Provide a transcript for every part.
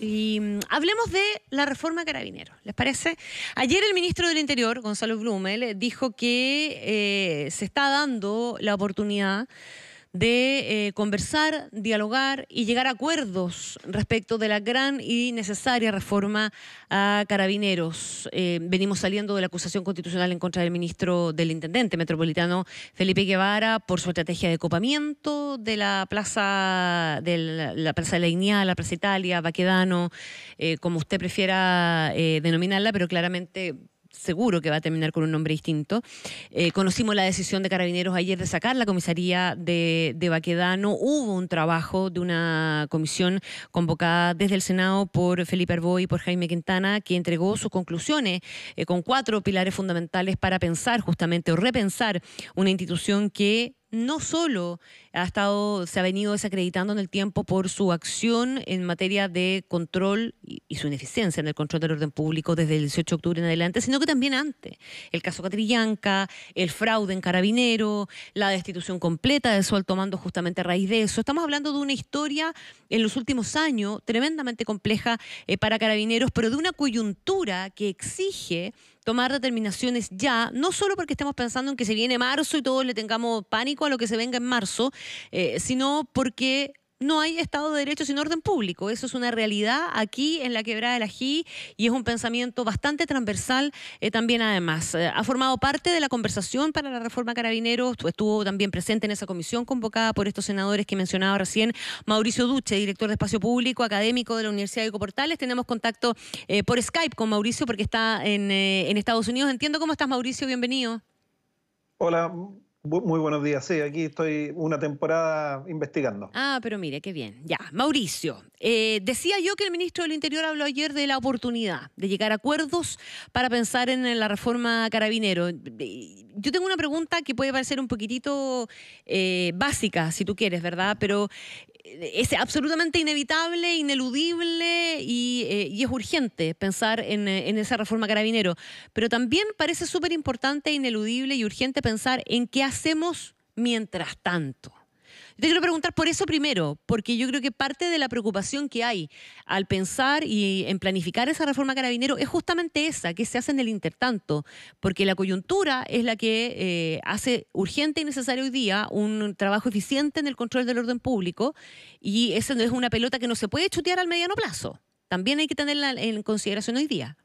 y hablemos de la reforma Carabineros. ¿Les parece? Ayer el ministro del Interior, Gonzalo Blumel, dijo que se está dando la oportunidad de conversar, dialogar y llegar a acuerdos respecto de la gran y necesaria reforma a Carabineros. Venimos saliendo de la acusación constitucional en contra del ministro del Intendente Metropolitano, Felipe Guevara, por su estrategia de copamiento de la Plaza de la Dignidad, la Plaza Italia, Baquedano, como usted prefiera denominarla, pero claramente seguro que va a terminar con un nombre distinto. Conocimos la decisión de Carabineros ayer de sacar la comisaría de Baquedano. Hubo un trabajo de una comisión convocada desde el Senado por Felipe Arboy y por Jaime Quintana, que entregó sus conclusiones con 4 pilares fundamentales para pensar justamente o repensar una institución que no solo se ha venido desacreditando en el tiempo por su acción en materia de control y su ineficiencia en el control del orden público desde el 18 de octubre en adelante, sino que también antes. El caso Catrillanca, el fraude en Carabinero, la destitución completa de su alto mando justamente a raíz de eso. Estamos hablando de una historia en los últimos años tremendamente compleja para Carabineros, pero de una coyuntura que exige tomar determinaciones ya, no solo porque estemos pensando en que se viene marzo y todos le tengamos pánico a lo que se venga en marzo, sino porque no hay Estado de Derecho sin orden público. Eso es una realidad aquí en la Quebrada del Ají y es un pensamiento bastante transversal también además. Ha formado parte de la conversación para la reforma Carabineros, estuvo también presente en esa comisión convocada por estos senadores que mencionaba recién, Mauricio Duche, director de Espacio Público, académico de la Universidad de Ecoportales. Tenemos contacto por Skype con Mauricio porque está en Estados Unidos. Entiendo. ¿Cómo estás, Mauricio? Bienvenido. Hola. Muy buenos días. Sí, aquí estoy una temporada investigando. Ah, pero mire, qué bien. Ya, Mauricio, decía yo que el ministro del Interior habló ayer de la oportunidad de llegar a acuerdos para pensar en la reforma Carabinero. Yo tengo una pregunta que puede parecer un poquitito básica, si tú quieres, ¿verdad? Pero es absolutamente inevitable, ineludible y es urgente pensar en esa reforma Carabinero. Pero también parece súper importante, ineludible y urgente pensar en qué hacemos mientras tanto. Te quiero preguntar por eso primero, porque yo creo que parte de la preocupación que hay al pensar y en planificar esa reforma Carabinero es justamente esa, que se hace en el intertanto, porque la coyuntura es la que hace urgente y necesario hoy día un trabajo eficiente en el control del orden público, y esa no es una pelota que no se puede chutear al mediano plazo. También hay que tenerla en consideración hoy día.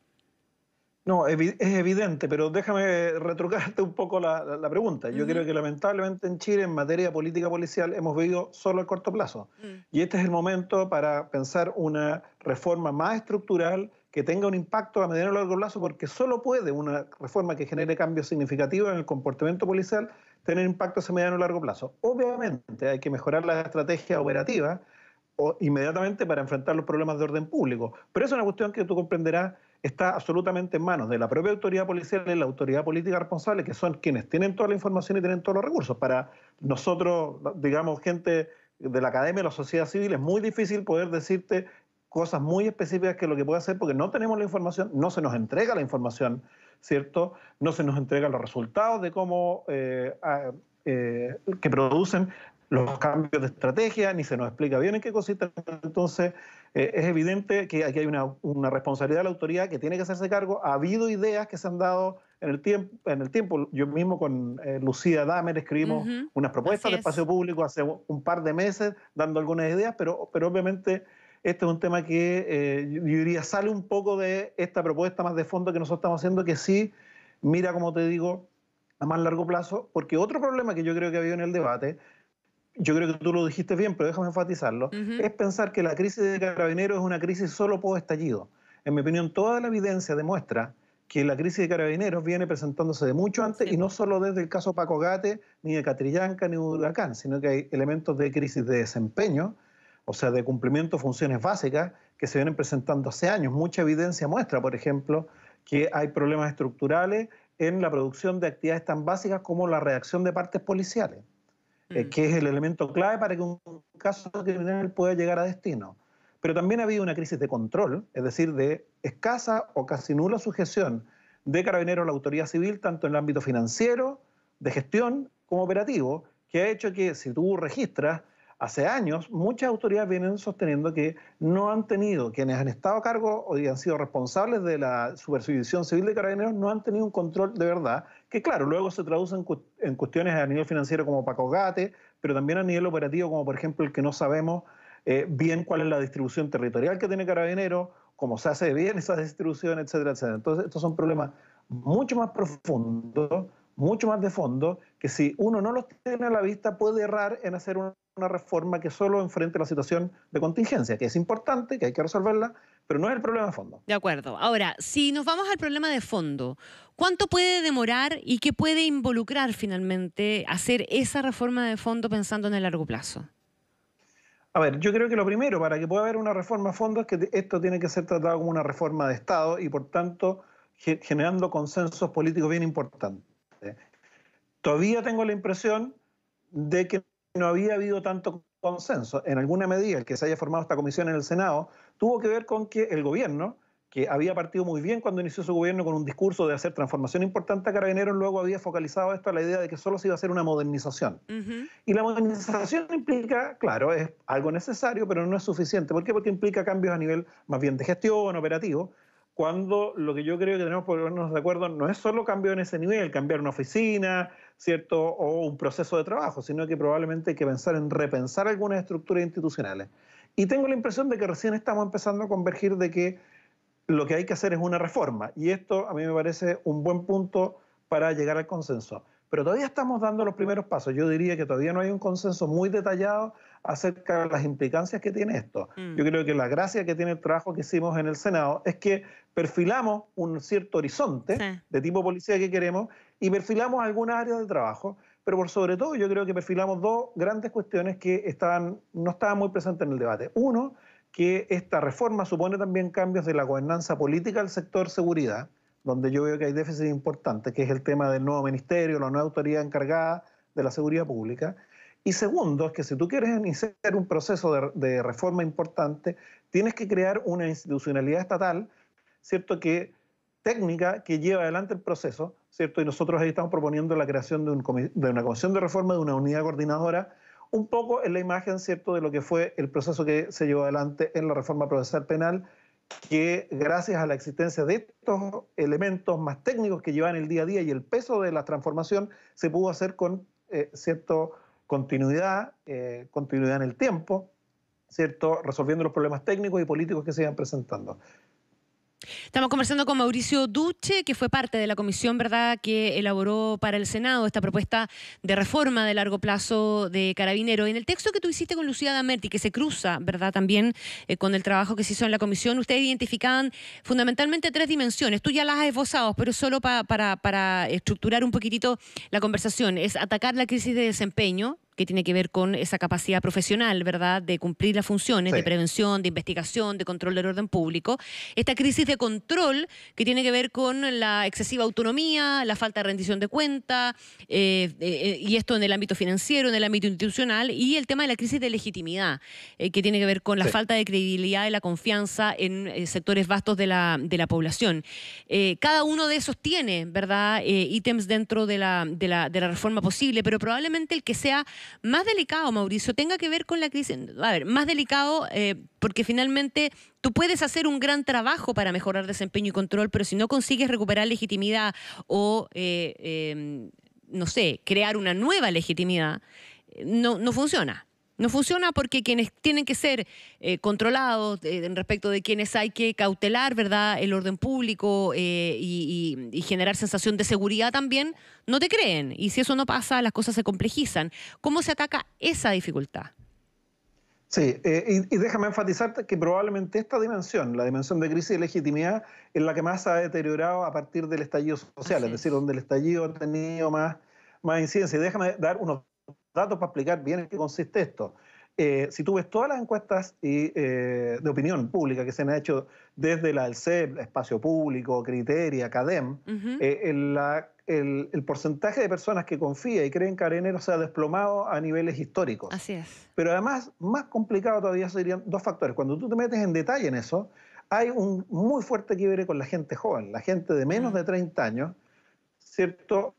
No, es evidente, pero déjame retrucarte un poco la pregunta. Yo creo que lamentablemente en Chile, en materia de política policial, hemos vivido solo el corto plazo. Y este es el momento para pensar una reforma más estructural que tenga un impacto a mediano y largo plazo, porque solo puede una reforma que genere cambios significativos en el comportamiento policial tener impacto a mediano y largo plazo. Obviamente hay que mejorar la estrategia operativa inmediatamente para enfrentar los problemas de orden público. Pero es una cuestión que tú comprenderás está absolutamente en manos de la propia autoridad policial y la autoridad política responsable, que son quienes tienen toda la información y tienen todos los recursos. Para nosotros, digamos, gente de la academia, la sociedad civil, es muy difícil poder decirte cosas muy específicas que lo que puede hacer, porque no tenemos la información, no se nos entrega la información, ¿cierto? No se nos entregan los resultados de cómo que producen los cambios de estrategia, ni se nos explica bien en qué consiste. Entonces, es evidente que aquí hay una responsabilidad de la autoridad que tiene que hacerse cargo. Ha habido ideas que se han dado en el tiempo. Yo mismo con Lucía Damer escribimos unas propuestas de espacio público hace un par de meses, dando algunas ideas, pero obviamente este es un tema que yo diría sale un poco de esta propuesta más de fondo que nosotros estamos haciendo, que sí mira, como te digo, a más largo plazo, porque otro problema que yo creo que ha habido en el debate, yo creo que tú lo dijiste bien, pero déjame enfatizarlo, es pensar que la crisis de Carabineros es una crisis solo post-estallido. En mi opinión, toda la evidencia demuestra que la crisis de Carabineros viene presentándose de mucho antes, y no solo desde el caso Paco Gate, ni de Catrillanca, ni de Huracán, sino que hay elementos de crisis de desempeño, o sea, de cumplimiento de funciones básicas, que se vienen presentando hace años. Mucha evidencia muestra, por ejemplo, que hay problemas estructurales en la producción de actividades tan básicas como la redacción de partes policiales. Que es el elemento clave para que un caso criminal pueda llegar a destino. Pero también ha habido una crisis de control, es decir, de escasa o casi nula sujeción de Carabineros a la autoridad civil, tanto en el ámbito financiero, de gestión, como operativo, que ha hecho que, si tú registras, hace años muchas autoridades vienen sosteniendo que no han tenido, quienes han estado a cargo y han sido responsables de la supervisión civil de Carabineros, no han tenido un control de verdad, que claro, luego se traduce en cuestiones a nivel financiero como pacogate, pero también a nivel operativo como por ejemplo el que no sabemos bien cuál es la distribución territorial que tiene Carabineros, cómo se hace bien esa distribución, etcétera, etcétera. Entonces estos son problemas mucho más profundos, mucho más de fondo, que si uno no los tiene a la vista puede errar en hacer una reforma que solo enfrente la situación de contingencia, que es importante, que hay que resolverla, pero no es el problema de fondo. De acuerdo. Ahora, si nos vamos al problema de fondo, ¿cuánto puede demorar y qué puede involucrar finalmente hacer esa reforma de fondo pensando en el largo plazo? A ver, yo creo que lo primero, para que pueda haber una reforma a fondo, es que esto tiene que ser tratado como una reforma de Estado y, por tanto, generando consensos políticos bien importantes. Todavía tengo la impresión de que no había habido tanto consenso. En alguna medida, el que se haya formado esta comisión en el Senado tuvo que ver con que el gobierno, que había partido muy bien cuando inició su gobierno con un discurso de hacer transformación importante a Carabineros, luego había focalizado esto a la idea de que solo se iba a hacer una modernización. Y la modernización implica, claro, es algo necesario, pero no es suficiente. ¿Por qué? Porque implica cambios a nivel más bien de gestión, operativo, cuando lo que yo creo que tenemos que ponernos de acuerdo no es solo cambio en ese nivel, cambiar una oficina, ¿cierto? O un proceso de trabajo, sino que probablemente hay que pensar en repensar algunas estructuras institucionales. Y tengo la impresión de que recién estamos empezando a convergir de que lo que hay que hacer es una reforma. Y esto a mí me parece un buen punto para llegar al consenso. Pero todavía estamos dando los primeros pasos. Yo diría que todavía no hay un consenso muy detallado acerca de las implicancias que tiene esto. Yo creo que la gracia que tiene el trabajo que hicimos en el Senado es que perfilamos un cierto horizonte de tipo policía que queremos y perfilamos algunas áreas de trabajo, pero por sobre todo yo creo que perfilamos dos grandes cuestiones que no estaban muy presentes en el debate. Uno, que esta reforma supone también cambios de la gobernanza política del sector seguridad, donde yo veo que hay déficit importante, que es el tema del nuevo ministerio, la nueva autoridad encargada de la seguridad pública. Y segundo, es que si tú quieres iniciar un proceso de reforma importante, tienes que crear una institucionalidad estatal, ¿cierto?, técnica que lleva adelante el proceso, ¿cierto? Y nosotros ahí estamos proponiendo la creación de una comisión de reforma, de una unidad coordinadora, un poco en la imagen, ¿cierto?, de lo que fue el proceso que se llevó adelante en la reforma procesal penal, que gracias a la existencia de estos elementos más técnicos que llevan el día a día y el peso de la transformación, se pudo hacer con cierta continuidad en el tiempo, ¿cierto?, resolviendo los problemas técnicos y políticos que se iban presentando. Estamos conversando con Mauricio Duche, que fue parte de la comisión, ¿verdad?, que elaboró para el Senado esta propuesta de reforma de largo plazo de Carabineros. En el texto que tú hiciste con Lucía Damerti, que se cruza, ¿verdad?, también con el trabajo que se hizo en la comisión, ustedes identificaban fundamentalmente tres dimensiones. Tú ya las has esbozado, pero solo para estructurar un poquitito la conversación. Es atacar la crisis de desempeño, que tiene que ver con esa capacidad profesional, ¿verdad?, de cumplir las funciones de prevención, de investigación, de control del orden público. Esta crisis de control que tiene que ver con la excesiva autonomía, la falta de rendición de cuentas, y esto en el ámbito financiero, en el ámbito institucional, y el tema de la crisis de legitimidad, que tiene que ver con la falta de credibilidad y la confianza en sectores vastos de la población. Cada uno de esos tiene, ¿verdad?, ítems dentro de la reforma posible, pero probablemente el que sea más delicado, Mauricio, tenga que ver con la crisis. A ver, más delicado porque finalmente tú puedes hacer un gran trabajo para mejorar desempeño y control, pero si no consigues recuperar legitimidad o, no sé, crear una nueva legitimidad, no funciona. No funciona porque quienes tienen que ser controlados respecto de quienes hay que cautelar, ¿verdad?, el orden público y generar sensación de seguridad también, no te creen. Y si eso no pasa, las cosas se complejizan. ¿Cómo se ataca esa dificultad? Sí, y déjame enfatizarte que probablemente esta dimensión, la dimensión de crisis de legitimidad, es la que más se ha deteriorado a partir del estallido social, es decir, donde el estallido ha tenido más incidencia. Y déjame dar unos datos para explicar bien en qué consiste esto. Si tú ves todas las encuestas de opinión pública que se han hecho desde la CEP, Espacio Público, Criteria, CADEM, el porcentaje de personas que confía y creen en Carabineros se ha desplomado a niveles históricos. Así es. Pero además, más complicado todavía serían dos factores. Cuando tú te metes en detalle en eso, hay un muy fuerte quiebre con la gente joven, la gente de menos de 30 años, ¿cierto?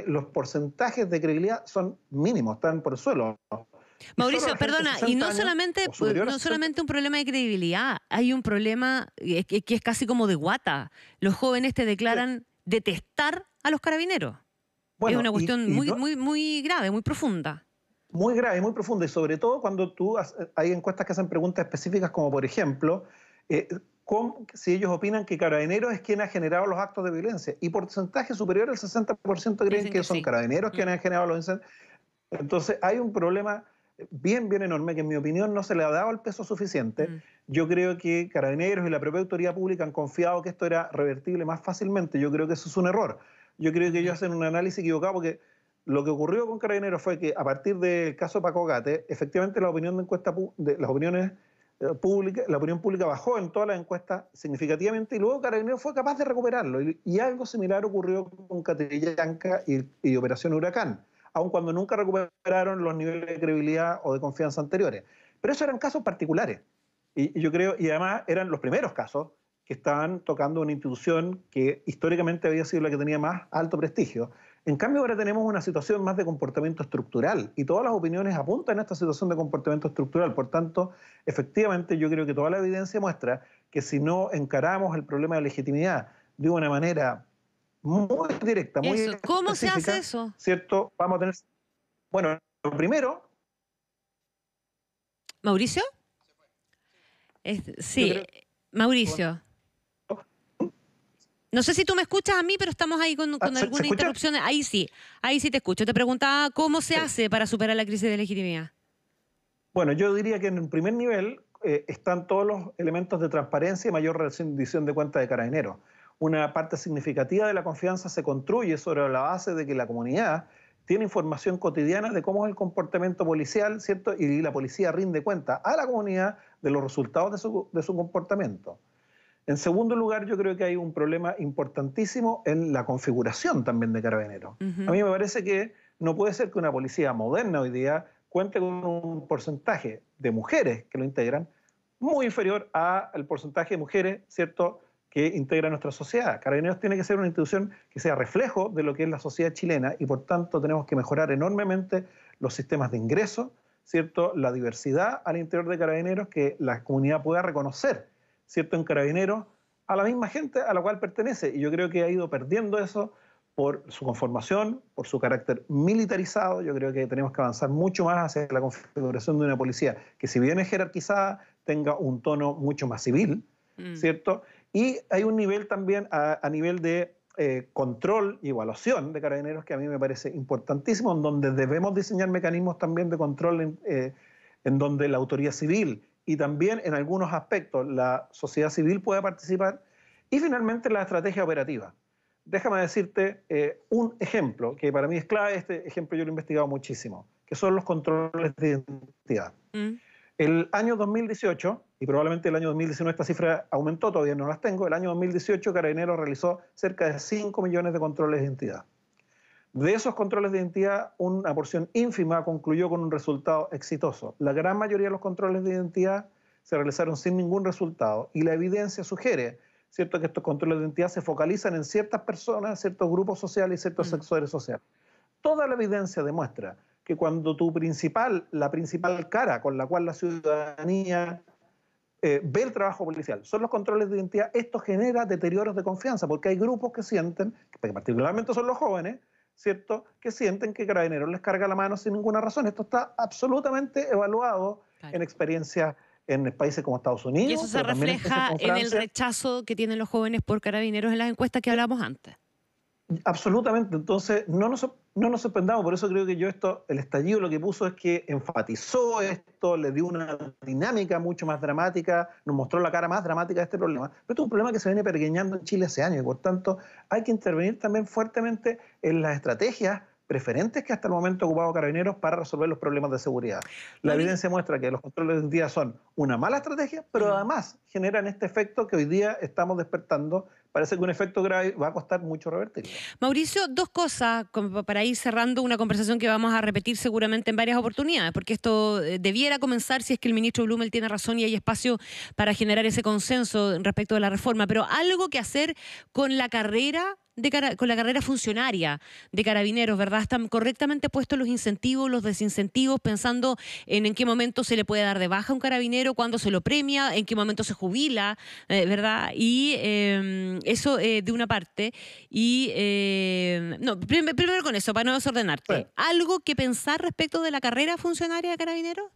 Los porcentajes de credibilidad son mínimos, están por el suelo. Mauricio, perdona, y no solamente un problema de credibilidad, hay un problema que es casi como de guata. Los jóvenes te declaran detestar a los carabineros. Bueno, es una cuestión muy grave, muy profunda. Muy grave, muy profunda, y sobre todo cuando hay encuestas que hacen preguntas específicas, como por ejemplo, si ellos opinan que Carabineros es quien ha generado los actos de violencia, y porcentaje superior al 60% creen que son Carabineros quienes han generado los incendios. Entonces hay un problema bien enorme que en mi opinión no se le ha dado el peso suficiente. Yo creo que Carabineros y la propia autoridad pública han confiado que esto era revertible más fácilmente. Yo creo que eso es un error. Yo creo que ellos hacen un análisis equivocado, porque lo que ocurrió con Carabineros fue que a partir del caso Paco Gate, efectivamente la opinión pública bajó en todas las encuestas significativamente, y luego Carabineros fue capaz de recuperarlo. Y algo similar ocurrió con Catrillanca y Operación Huracán, aun cuando nunca recuperaron los niveles de credibilidad o de confianza anteriores. Pero esos eran casos particulares. Y yo creo, y además eran los primeros casos que estaban tocando una institución que históricamente había sido la que tenía más alto prestigio. En cambio, ahora tenemos una situación más de comportamiento estructural, y todas las opiniones apuntan a esta situación de comportamiento estructural. Por tanto, efectivamente, yo creo que toda la evidencia muestra que si no encaramos el problema de legitimidad de una manera muy directa, muy específica, ¿cómo se hace eso? ¿Cierto? Vamos a tener... Bueno, lo primero... ¿Mauricio? Sí, Mauricio. No sé si tú me escuchas a mí, pero estamos ahí con alguna interrupción. Ahí sí te escucho. Te preguntaba cómo se hace para superar la crisis de legitimidad. Bueno, yo diría que en el primer nivel están todos los elementos de transparencia y mayor rendición de cuentas de Carabineros. Una parte significativa de la confianza se construye sobre la base de que la comunidad tiene información cotidiana de cómo es el comportamiento policial, ¿cierto? Y la policía rinde cuenta a la comunidad de los resultados de su comportamiento. En segundo lugar, yo creo que hay un problema importantísimo en la configuración también de Carabineros. A mí me parece que no puede ser que una policía moderna hoy día cuente con un porcentaje de mujeres que lo integran muy inferior al porcentaje de mujeres, ¿cierto?, que integra nuestra sociedad. Carabineros tiene que ser una institución que sea reflejo de lo que es la sociedad chilena, y por tanto tenemos que mejorar enormemente los sistemas de ingreso, ¿cierto?, la diversidad al interior de Carabineros, que la comunidad pueda reconocer, ¿cierto?, en Carabineros a la misma gente a la cual pertenece. Y yo creo que ha ido perdiendo eso por su conformación, por su carácter militarizado. Yo creo que tenemos que avanzar mucho más hacia la configuración de una policía que, si bien es jerarquizada, tenga un tono mucho más civil, ¿cierto? Y hay un nivel también a nivel de control y evaluación de Carabineros que a mí me parece importantísimo, en donde debemos diseñar mecanismos también de control en donde la autoridad civil y también en algunos aspectos la sociedad civil pueda participar. Y finalmente la estrategia operativa. Déjame decirte un ejemplo que para mí es clave. Este ejemplo yo lo he investigado muchísimo, que son los controles de identidad. El año 2018, y probablemente el año 2019 esta cifra aumentó, todavía no las tengo, el año 2018 Carabineros realizó cerca de 5 millones de controles de identidad. De esos controles de identidad, una porción ínfima concluyó con un resultado exitoso. La gran mayoría de los controles de identidad se realizaron sin ningún resultado, y la evidencia sugiere, ¿cierto?, que estos controles de identidad se focalizan en ciertas personas, ciertos grupos sociales y ciertos sectores sociales. Toda la evidencia demuestra que cuando la principal cara con la cual la ciudadanía ve el trabajo policial son los controles de identidad, esto genera deterioros de confianza, porque hay grupos que sienten, que particularmente son los jóvenes, ¿cierto?, que sienten que Carabineros les carga la mano sin ninguna razón. Esto está absolutamente evaluado en experiencias en países como Estados Unidos. Y eso se refleja en el rechazo que tienen los jóvenes por Carabineros en las encuestas que hablábamos antes. Absolutamente. Entonces, no nos sorprendamos. Por eso creo que el estallido lo que puso es que enfatizó esto, le dio una dinámica mucho más dramática, nos mostró la cara más dramática de este problema. Pero esto es un problema que se viene pergeñando en Chile hace años, y por tanto hay que intervenir también fuertemente en las estrategias preferentes que hasta el momento ha ocupado Carabineros para resolver los problemas de seguridad. La evidencia muestra que los controles de identidad son una mala estrategia, pero además generan este efecto que hoy día estamos despertando. Parece que un efecto grave va a costar mucho revertirlo. Mauricio, dos cosas para ir cerrando una conversación que vamos a repetir seguramente en varias oportunidades, porque esto debiera comenzar si es que el ministro Blumel tiene razón y hay espacio para generar ese consenso respecto de la reforma, pero algo que hacer con la carrera con la carrera funcionaria de carabineros, ¿verdad? ¿Están correctamente puestos los incentivos, los desincentivos, pensando en qué momento se le puede dar de baja a un carabinero, cuándo se lo premia, en qué momento se jubila, ¿verdad? Y eso de una parte. Y no, primero con eso, para no desordenarte. Sí. ¿Algo que pensar respecto de la carrera funcionaria de carabineros?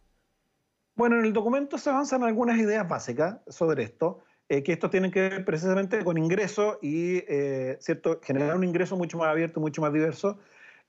Bueno, en el documento se avanzan algunas ideas básicas sobre esto, que esto tiene que ver precisamente con ingreso y ¿cierto? Generar un ingreso mucho más abierto, mucho más diverso.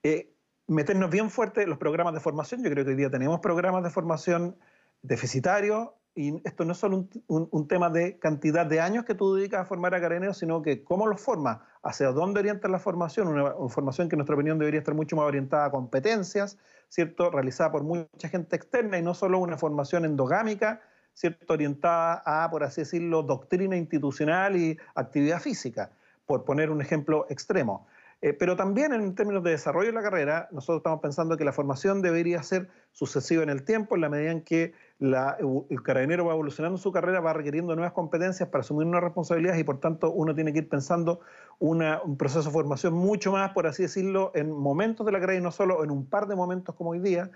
Eh, Meternos bien fuerte en los programas de formación. Yo creo que hoy día tenemos programas de formación deficitarios y esto no es solo un tema de cantidad de años que tú dedicas a formar a carabineros, sino que cómo los formas, hacia dónde orientas la formación, una formación que en nuestra opinión debería estar mucho más orientada a competencias, ¿cierto? Realizada por mucha gente externa y no solo una formación endogámica, ¿cierto? Orientada a, por así decirlo, doctrina institucional y actividad física, por poner un ejemplo extremo. Pero también en términos de desarrollo de la carrera, nosotros estamos pensando que la formación debería ser sucesiva en el tiempo, en la medida en que el carabinero va evolucionando su carrera, va requiriendo nuevas competencias para asumir nuevas responsabilidades y por tanto uno tiene que ir pensando un proceso de formación mucho más, por así decirlo, en momentos de la carrera y no solo en un par de momentos como hoy día.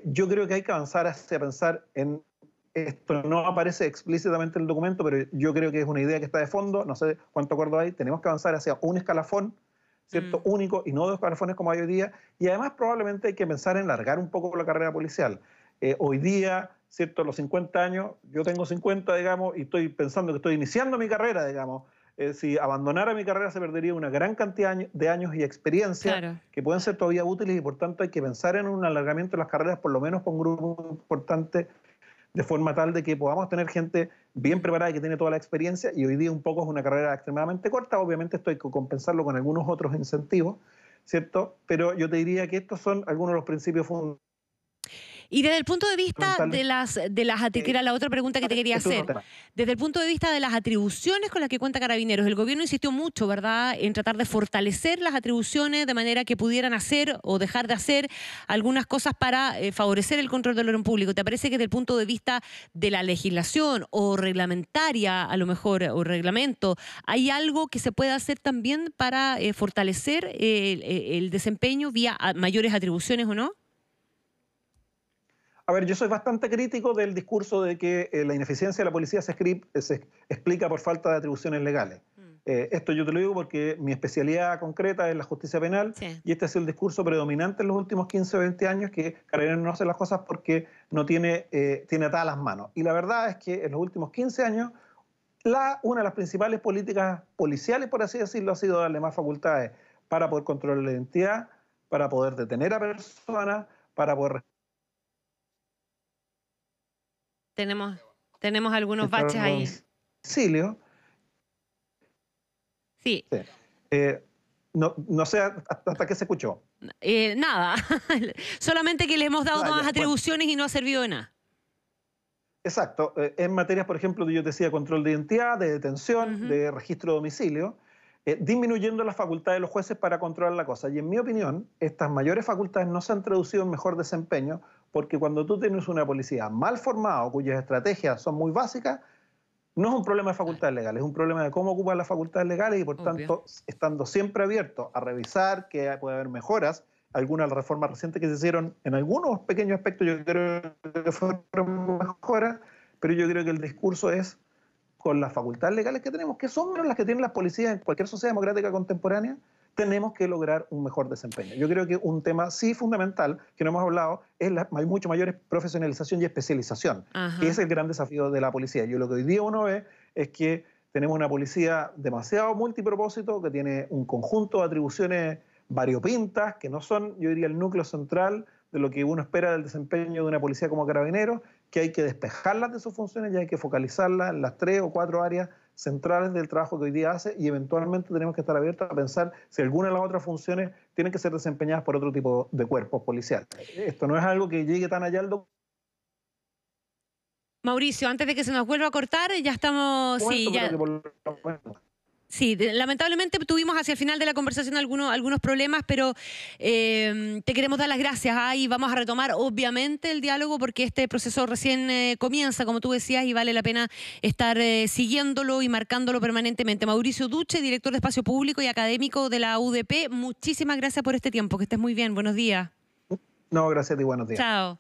Yo creo que hay que avanzar hacia pensar en esto. No aparece explícitamente en el documento, pero yo creo que es una idea que está de fondo, no sé cuánto acuerdo hay, tenemos que avanzar hacia un escalafón, ¿cierto? Único y no dos escalafones como hay hoy día, y además probablemente hay que pensar en largar un poco la carrera policial. Hoy día, ¿cierto? Los 50 años, yo tengo 50, digamos, y estoy pensando que estoy iniciando mi carrera, digamos. Si abandonara mi carrera se perdería una gran cantidad de años y experiencia Claro. que pueden ser todavía útiles y por tanto hay que pensar en un alargamiento de las carreras, por lo menos con un grupo importante, de forma tal de que podamos tener gente bien preparada y que tiene toda la experiencia, y hoy día un poco es una carrera extremadamente corta. Obviamente esto hay que compensarlo con algunos otros incentivos, ¿cierto? Pero yo te diría que estos son algunos de los principios Y desde el punto de vista fundamentales. que era la otra pregunta que te quería Este es otro hacer, tema. desde el punto de vista de las atribuciones con las que cuenta Carabineros, el gobierno insistió mucho, ¿verdad?, en tratar de fortalecer las atribuciones de manera que pudieran hacer o dejar de hacer algunas cosas para favorecer el control del orden público. ¿Te parece que desde el punto de vista de la legislación o reglamentaria, a lo mejor, o reglamento, hay algo que se pueda hacer también para fortalecer el desempeño vía mayores atribuciones o no? A ver, yo soy bastante crítico del discurso de que la ineficiencia de la policía se explica por falta de atribuciones legales. Esto yo te lo digo porque mi especialidad concreta es la justicia penal, Sí. y este es el discurso predominante en los últimos 15 o 20 años, que Carabineros no hace las cosas porque no tiene atadas las manos. Y la verdad es que en los últimos 15 años una de las principales políticas policiales, por así decirlo, ha sido darle más facultades para poder controlar la identidad, para poder detener a personas, para poder Tenemos algunos registrar baches ahí. domicilio. Sí, Sí. No sé hasta qué se escuchó. nada. Solamente que le hemos dado Ah, más ya, bueno, atribuciones y no ha servido de nada. exacto. En materias, por ejemplo, yo te decía control de identidad, de detención, Ujú. de registro de domicilio, disminuyendo las facultades de los jueces para controlar la cosa. Y en mi opinión, estas mayores facultades no se han traducido en mejor desempeño, porque cuando tú tienes una policía mal formada, cuyas estrategias son muy básicas, no es un problema de Claro, facultades legales, es un problema de cómo ocupan las facultades legales y por obvio. tanto, estando siempre abierto a revisar que puede haber mejoras. Algunas de las reformas recientes que se hicieron en algunos pequeños aspectos yo creo que fueron mejoras, pero yo creo que el discurso es con las facultades legales que tenemos, que son menos las que tienen las policías en cualquier sociedad democrática contemporánea, tenemos que lograr un mejor desempeño. Yo creo que un tema sí fundamental, que no hemos hablado, es hay mucho mayor profesionalización y especialización, que es Ajá. el gran desafío de la policía. Yo lo que hoy día uno ve es que tenemos una policía demasiado multipropósito, que tiene un conjunto de atribuciones variopintas, que no son, yo diría, el núcleo central de lo que uno espera del desempeño de una policía como Carabineros, que hay que despejarlas de sus funciones y hay que focalizarlas en las 3 o 4 áreas centrales del trabajo que hoy día hace, y eventualmente tenemos que estar abiertos a pensar si alguna de las otras funciones tienen que ser desempeñadas por otro tipo de cuerpos policiales. Esto no es algo que llegue tan allá al Mauricio, antes de que se nos vuelva a cortar, ya estamos, sí, documento, pero ya que por lo menos Sí, lamentablemente tuvimos hacia el final de la conversación algunos problemas, pero te queremos dar las gracias y vamos a retomar obviamente el diálogo porque este proceso recién comienza, como tú decías, y vale la pena estar siguiéndolo y marcándolo permanentemente. Mauricio Duche, director de Espacio Público y académico de la UDP, muchísimas gracias por este tiempo, que estés muy bien, buenos días. No, gracias a ti, buenos días. Chao.